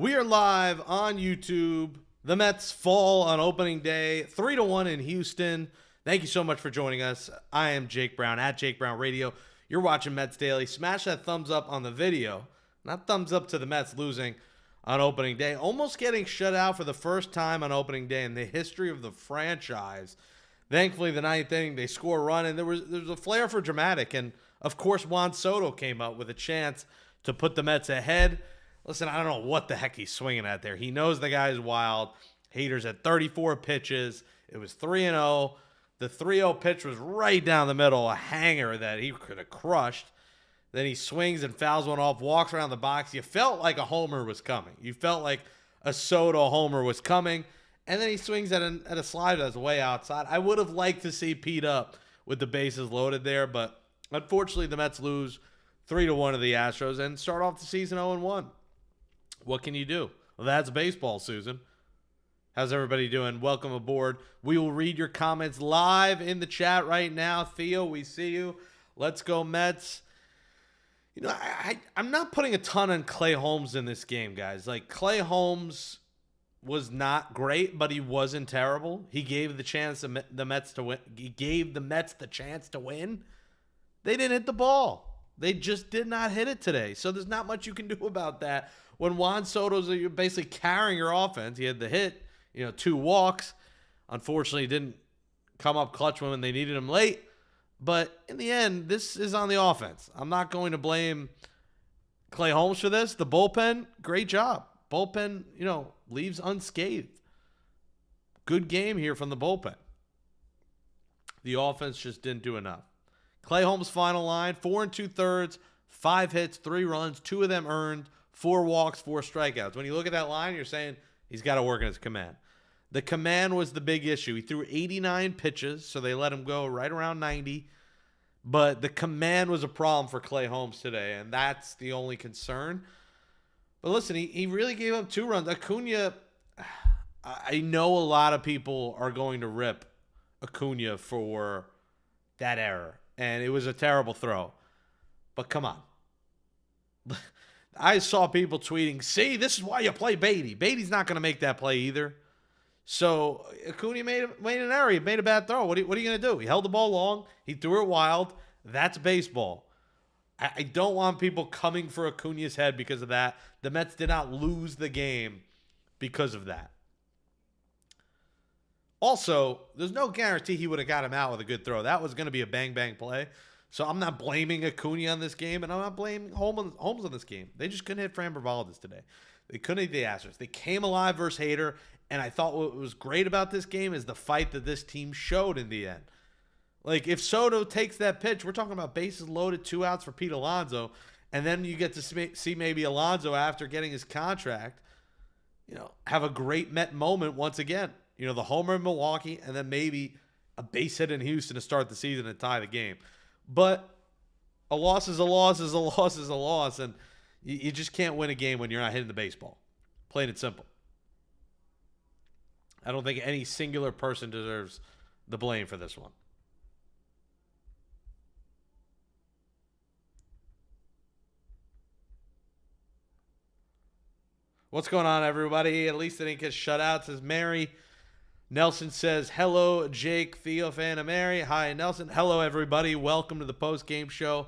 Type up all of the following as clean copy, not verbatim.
We are live on YouTube. The Mets fall on opening day, 3-1 in Houston. Thank you so much for joining us. I am Jake Brown at Jake Brown Radio. You're watching Mets Daily. Smash that thumbs up on the video. Not thumbs up to the Mets losing on opening day. Almost getting shut out for the first time on opening day in the history of the franchise. Thankfully, the ninth inning, they score a run, and there was a flair for dramatic. And, of course, Juan Soto came up with a chance to put the Mets ahead. Listen, I don't know what the heck he's swinging at there. He knows the guy's wild. Haters at 34 pitches. It was 3-0. The 3-0 pitch was right down the middle, a hanger that he could have crushed. Then he swings and fouls one off, walks around the box. You felt like a homer was coming. You felt like a Soto homer was coming. And then he swings at a slider that's way outside. I would have liked to see Pete up with the bases loaded there, but unfortunately the Mets lose 3-1 to the Astros and start off the season 0-1. What can you do? Well, that's baseball, Susan. How's everybody doing? Welcome aboard. We will read your comments live in the chat right now. Theo, we see you. Let's go, Mets. You know, I'm not putting a ton on Clay Holmes in this game, guys. Like, Clay Holmes was not great, but he wasn't terrible. He gave the Mets to win. He gave the Mets the chance to win. They didn't hit the ball. They just did not hit it today. So there's not much you can do about that. When Juan Soto's basically carrying your offense, he had the hit, 2 walks. Unfortunately, didn't come up clutch when they needed him late. But in the end, this is on the offense. I'm not going to blame Clay Holmes for this. The bullpen, great job. Bullpen, leaves unscathed. Good game here from the bullpen. The offense just didn't do enough. Clay Holmes' final line, 4 2/3, 5 hits, 3 runs, 2 of them earned, 4 walks, 4 strikeouts. When you look at that line, you're saying he's got to work on his command. The command was the big issue. He threw 89 pitches, so they let him go right around 90. But the command was a problem for Clay Holmes today, and that's the only concern. But listen, he really gave up 2 runs. Acuna, I know a lot of people are going to rip Acuna for that error, and it was a terrible throw. But come on. I saw people tweeting, see, this is why you play Beatty. Beatty's not going to make that play either. So Acuna made an error. He made a bad throw. What are you going to do? He held the ball long. He threw it wild. That's baseball. I don't want people coming for Acuna's head because of that. The Mets did not lose the game because of that. Also, there's no guarantee he would have got him out with a good throw. That was going to be a bang-bang play. So I'm not blaming Acuna on this game, and I'm not blaming Holmes on this game. They just couldn't hit Framber Valdez today. They couldn't hit the Astros. They came alive versus Hader, and I thought what was great about this game is the fight that this team showed in the end. Like, if Soto takes that pitch, we're talking about bases loaded, 2 outs for Pete Alonso, and then you get to see maybe Alonso after getting his contract, have a great Met moment once again. The homer in Milwaukee, and then maybe a base hit in Houston to start the season and tie the game. But a loss is a loss is a loss is a loss, and you just can't win a game when you're not hitting the baseball. Plain and simple. I don't think any singular person deserves the blame for this one. What's going on, everybody? At least they didn't get shut out, says Mary. Nelson says, hello, Jake, Theo, fan of Mary. Hi, Nelson. Hello, everybody. Welcome to the post-game show.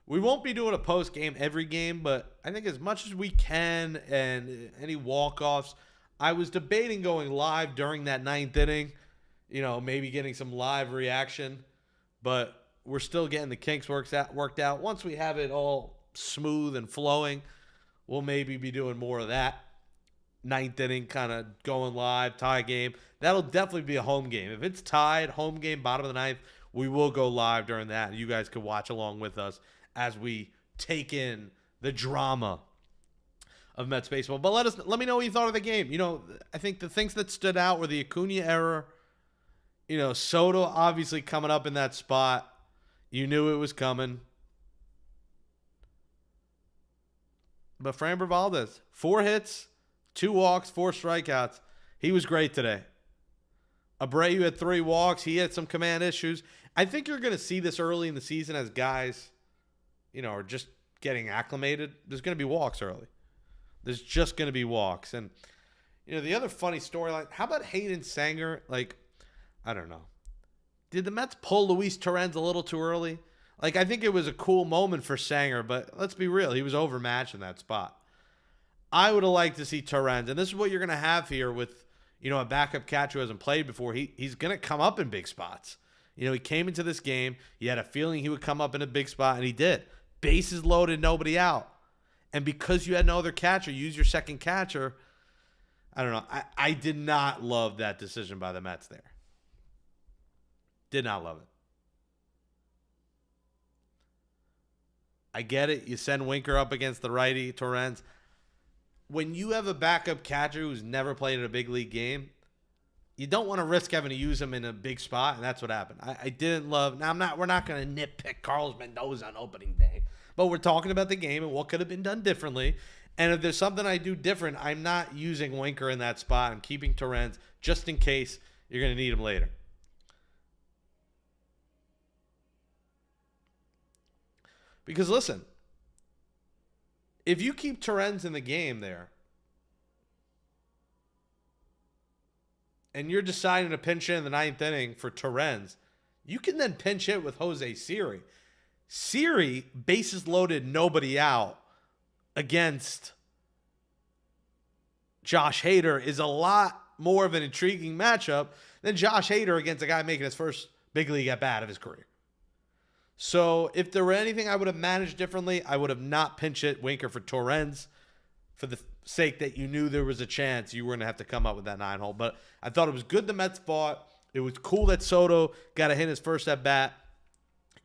We won't be doing a post-game every game, but I think as much as we can and any walk-offs, I was debating going live during that 9th inning, maybe getting some live reaction, but we're still getting the kinks worked out. Once we have it all smooth and flowing, we'll maybe be doing more of that. 9th inning kind of going live, tie game. That'll definitely be a home game. If it's tied, home game, bottom of the 9th, we will go live during that. You guys can watch along with us as we take in the drama of Mets baseball. But let me know what you thought of the game. I think the things that stood out were the Acuna error. Soto obviously coming up in that spot. You knew it was coming. But Framber Valdez, 4 hits, 2 walks, 4 strikeouts. He was great today. Abreu had 3 walks. He had some command issues. I think you're going to see this early in the season as guys, are just getting acclimated. There's going to be walks early. There's just going to be walks. And, the other funny storyline, how about Hayden Sanger? I don't know. Did the Mets pull Luis Torrens a little too early? I think it was a cool moment for Sanger, but let's be real. He was overmatched in that spot. I would have liked to see Torrens, and this is what you're going to have here with, a backup catcher who hasn't played before. He's going to come up in big spots. He came into this game. You had a feeling he would come up in a big spot, and he did. Bases loaded, nobody out. And because you had no other catcher, use your second catcher. I don't know. I did not love that decision by the Mets there. Did not love it. I get it. You send Winker up against the righty, Torrens. When you have a backup catcher who's never played in a big league game, you don't want to risk having to use him in a big spot, and that's what happened. I didn't love. Now we're not going to nitpick Carlos Mendoza on opening day, but we're talking about the game and what could have been done differently. And if there's something I do different, I'm not using Winker in that spot. I'm keeping Torrens just in case you're going to need him later. Because listen, if you keep Torrens in the game there, and you're deciding to pinch hit in the ninth inning for Torrens, you can then pinch hit with Jose Siri. Siri, bases loaded, nobody out, against Josh Hader is a lot more of an intriguing matchup than Josh Hader against a guy making his first big league at bat of his career. So if there were anything I would have managed differently, I would have not pinch hit Winker for Torrens for the sake that you knew there was a chance you were going to have to come up with that 9-hole. But I thought it was good the Mets fought. It was cool that Soto got a hit his first at bat.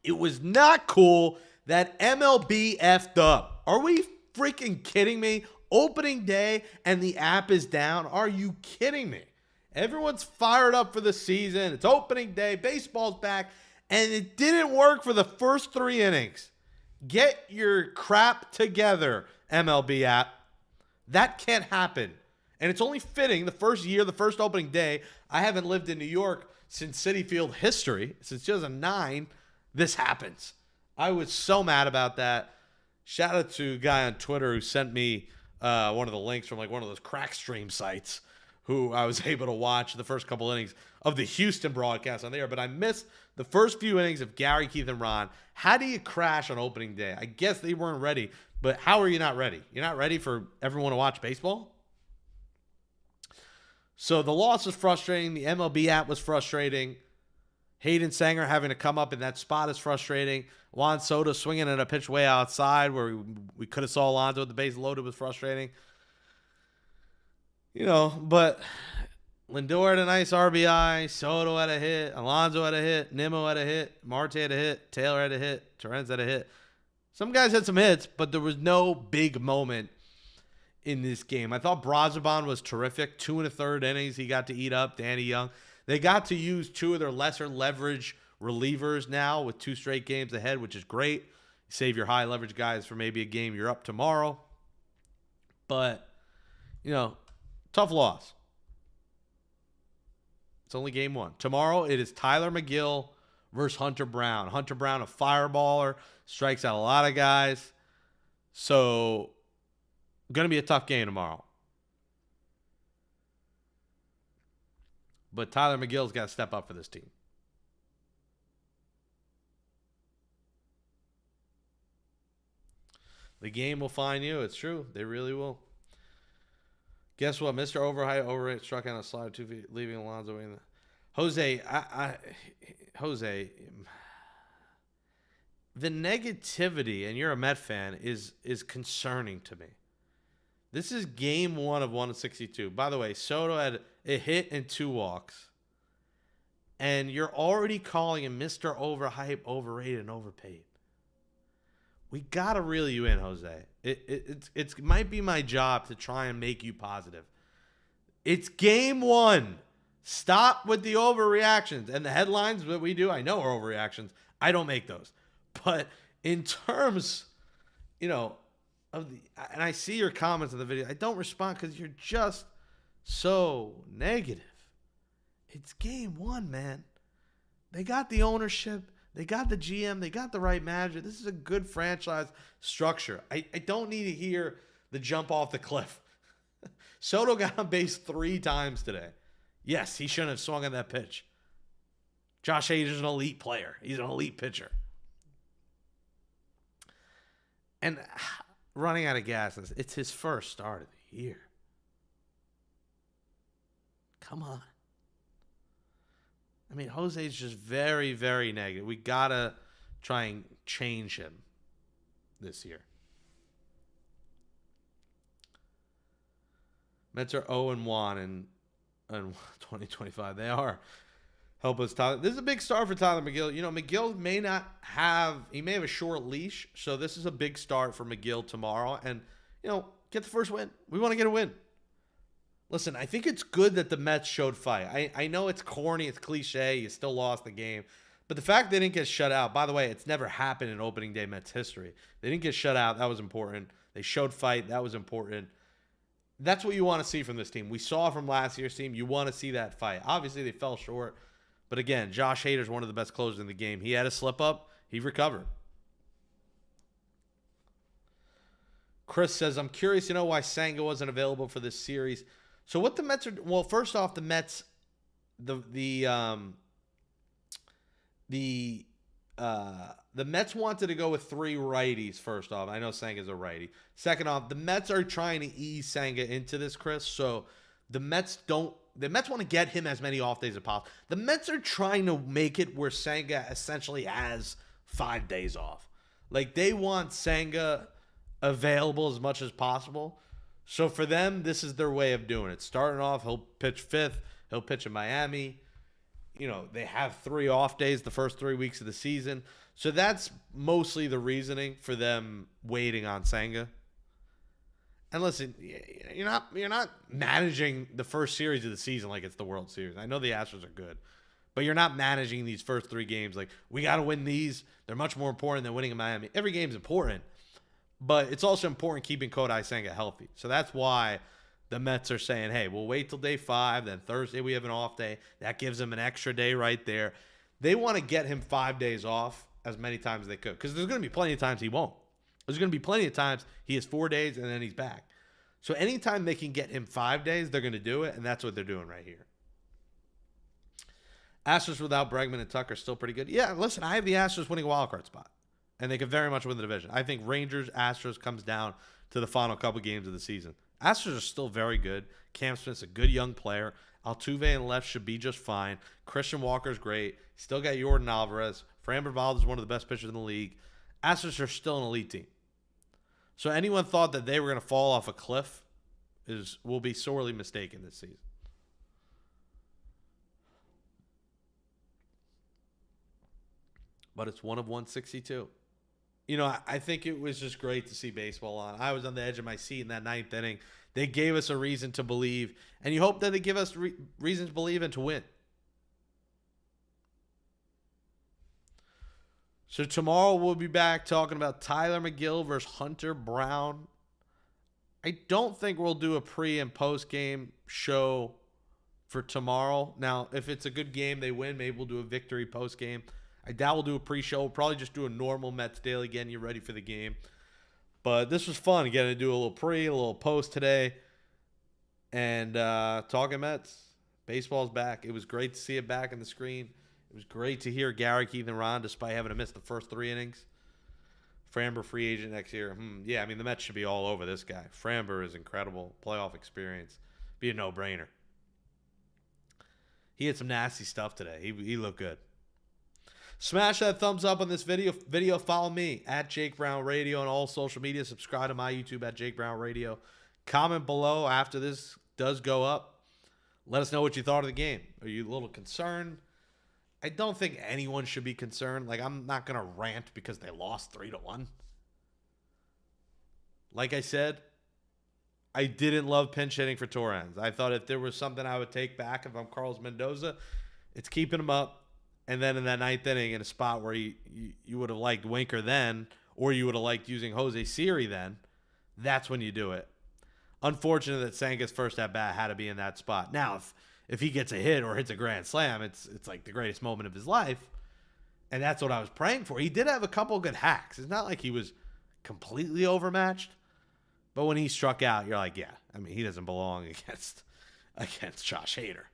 It was not cool that MLB effed up. Are we freaking kidding me? Opening day and the app is down. Are you kidding me? Everyone's fired up for the season. It's opening day. Baseball's back. And it didn't work for the first 3 innings. Get your crap together, MLB app. That can't happen. And it's only fitting the first year, the first opening day. I haven't lived in New York since Citi Field history. Since 2009, this happens. I was so mad about that. Shout out to a guy on Twitter who sent me one of the links from one of those crack stream sites who I was able to watch the first couple innings of the Houston broadcast on there. But I missed the first few innings of Gary, Keith, and Ron. How do you crash on opening day? I guess they weren't ready. But how are you not ready? You're not ready for everyone to watch baseball? So the loss was frustrating. The MLB app was frustrating. Hayden Sanger having to come up in that spot is frustrating. Juan Soto swinging at a pitch way outside where we could have saw Alonso with the base loaded was frustrating. But Lindor had a nice RBI. Soto had a hit. Alonso had a hit. Nimmo had a hit. Marte had a hit. Taylor had a hit. Torrens had a hit. Some guys had some hits, but there was no big moment in this game. I thought Brazoban was terrific. 2 1/3 innings he got to eat up. Danny Young. They got to use 2 of their lesser leverage relievers now with 2 straight games ahead, which is great. You save your high leverage guys for maybe a game you're up tomorrow. But, tough loss. It's only game 1. Tomorrow it is Tyler McGill versus Hunter Brown. Hunter Brown, a fireballer, strikes out a lot of guys. So, going to be a tough game tomorrow. But Tyler McGill's got to step up for this team. The game will find you. It's true. They really will. Guess what? Mr. Overrate struck out a slider 2 feet, leaving Alonso in. Jose, Jose, the negativity, and you're a Met fan, is concerning to me. This is game 1 of 162. By the way, Soto had a hit and 2 walks. And you're already calling him Mr. Overhype, overrated, and overpaid. We got to reel you in, Jose. It might be my job to try and make you positive. It's game 1. Stop with the overreactions. And the headlines that we do, I know are overreactions. I don't make those. But in terms, of the, and I see your comments in the video, I don't respond because you're just so negative. It's game 1, man. They got the ownership. They got the GM. They got the right manager. This is a good franchise structure. I don't need to hear the jump off the cliff. Soto got on base 3 times today. Yes, he shouldn't have swung on that pitch. Josh Hader's an elite player. He's an elite pitcher. And running out of gas, it's his first start of the year. Come on. I mean, Jose's just very, very negative. We got to try and change him this year. Mets are 0-1 in 2025. They are. Help us, Tyler. This is a big start for Tyler McGill. You know, McGill may have a short leash, so this is a big start for McGill tomorrow. And, you know, get the first win. We want to get a win. Listen, I think it's good that the Mets showed fight. I know it's corny, it's cliche, you still lost the game. But the fact they didn't get shut out, by the way, it's never happened in opening day Mets history. They didn't get shut out. That was important. They showed fight. That was important. That's what you want to see from this team. We saw from last year's team. You want to see that fight. Obviously, they fell short. But again, Josh Hader's one of the best closers in the game. He had a slip up. He recovered. Chris says, I'm curious to know why Senga wasn't available for this series. So what the Mets are... Well, first off, the Mets... The Mets wanted to go with 3 righties, first off. I know Senga's a righty. Second off, the Mets are trying to ease Senga into this, Chris. So the Mets want to get him as many off days as possible. The Mets are trying to make it where Senga essentially has 5 days off. Like, they want Senga available as much as possible. So for them, this is their way of doing it. Starting off, he'll pitch 5th. He'll pitch in Miami. You know, they have 3 off days the first 3 weeks of the season. So that's mostly the reasoning for them waiting on Senga. And listen, you're not managing the first series of the season like it's the World Series. I know the Astros are good, but you're not managing these first 3 games like, we got to win these. They're much more important than winning in Miami. Every game's important, but it's also important keeping Kodai Senga healthy. So that's why the Mets are saying, hey, we'll wait till day 5. Then Thursday we have an off day. That gives them an extra day right there. They want to get him 5 days off as many times as they could, because there's going to be plenty of times he won't. There's going to be plenty of times he has 4 days and then he's back. So anytime they can get him 5 days, they're going to do it, and that's what they're doing right here. Astros without Bregman and Tucker still pretty good. Yeah, listen, I have the Astros winning a wild card spot, and they could very much win the division. I think Rangers, Astros comes down to the final couple games of the season. Astros are still very good. Cam Smith's a good young player. Altuve in left should be just fine. Christian Walker's great. Still got Yordan Alvarez. Framber Valdez is one of the best pitchers in the league. Astros are still an elite team. So anyone thought that they were going to fall off a cliff will be sorely mistaken this season. But it's 1 of 162. You know, I think it was just great to see baseball on. I was on the edge of my seat in that 9th inning. They gave us a reason to believe, and you hope that they give us reason to believe and to win. So tomorrow we'll be back talking about Tyler McGill versus Hunter Brown. I don't think we'll do a pre- and post-game show for tomorrow. Now, if it's a good game, they win, maybe we'll do a victory post-game. I doubt we'll do a pre-show. We'll probably just do a normal Mets Daily again. You're ready for the game. But this was fun. Getting to do a little pre, a little post today. And talking Mets. Baseball's back. It was great to see it back on the screen. It was great to hear Gary, Keith, and Ron, despite having to miss the first 3 innings. Framber free agent next year. Yeah, I mean, the Mets should be all over this guy. Framber is incredible. Playoff experience. Be a no-brainer. He had some nasty stuff today. He looked good. Smash that thumbs up on this video. Follow me at Jake Brown Radio on all social media. Subscribe to my YouTube at Jake Brown Radio. Comment below after this does go up. Let us know what you thought of the game. Are you a little concerned? I don't think anyone should be concerned. Like, I'm not going to rant because they lost 3-1. Like I said, I didn't love pinch hitting for Torrens. I thought if there was something I would take back if I'm Carlos Mendoza, it's keeping him up. And then in that 9th inning, in a spot where you would have liked Winker then, or you would have liked using Jose Siri then, that's when you do it. Unfortunate that Senga's first at-bat had to be in that spot. Now, if he gets a hit or hits a grand slam, it's like the greatest moment of his life. And that's what I was praying for. He did have a couple good hacks. It's not like he was completely overmatched. But when he struck out, you're like, yeah, I mean, he doesn't belong against Josh Hader.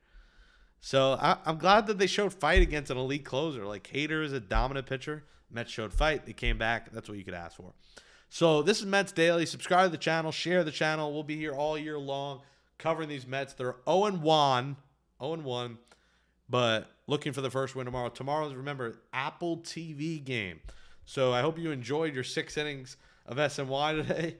So I'm glad that they showed fight against an elite closer. Like, Hader is a dominant pitcher. Mets showed fight. They came back. That's what you could ask for. So this is Mets Daily. Subscribe to the channel. Share the channel. We'll be here all year long covering these Mets. They're 0-1. 0-1. But looking for the first win tomorrow. Tomorrow's, remember, Apple TV game. So I hope you enjoyed your 6 innings of SNY today.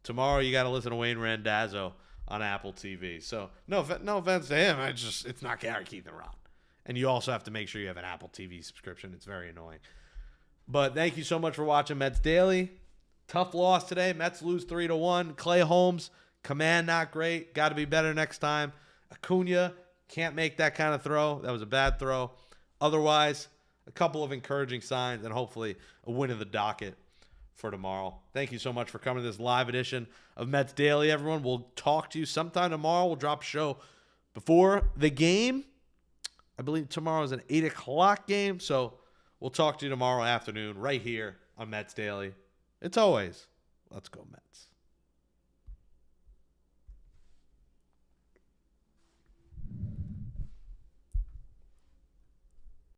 Tomorrow you got to listen to Wayne Randazzo on Apple TV. So no offense to him. It's not Gary Keith and Ron. And you also have to make sure you have an Apple TV subscription. It's very annoying. But thank you so much for watching Mets Daily. Tough loss today. Mets lose 3-1. Clay Holmes, command not great. Got to be better next time. Acuna can't make that kind of throw. That was a bad throw. Otherwise, a couple of encouraging signs and hopefully a win in the docket for tomorrow. Thank you so much for coming to this live edition of Mets Daily, everyone. We'll talk to you sometime tomorrow. We'll drop a show before the game. I believe tomorrow is an 8 o'clock game, so we'll talk to you tomorrow afternoon right here on Mets Daily. It's always, let's go Mets.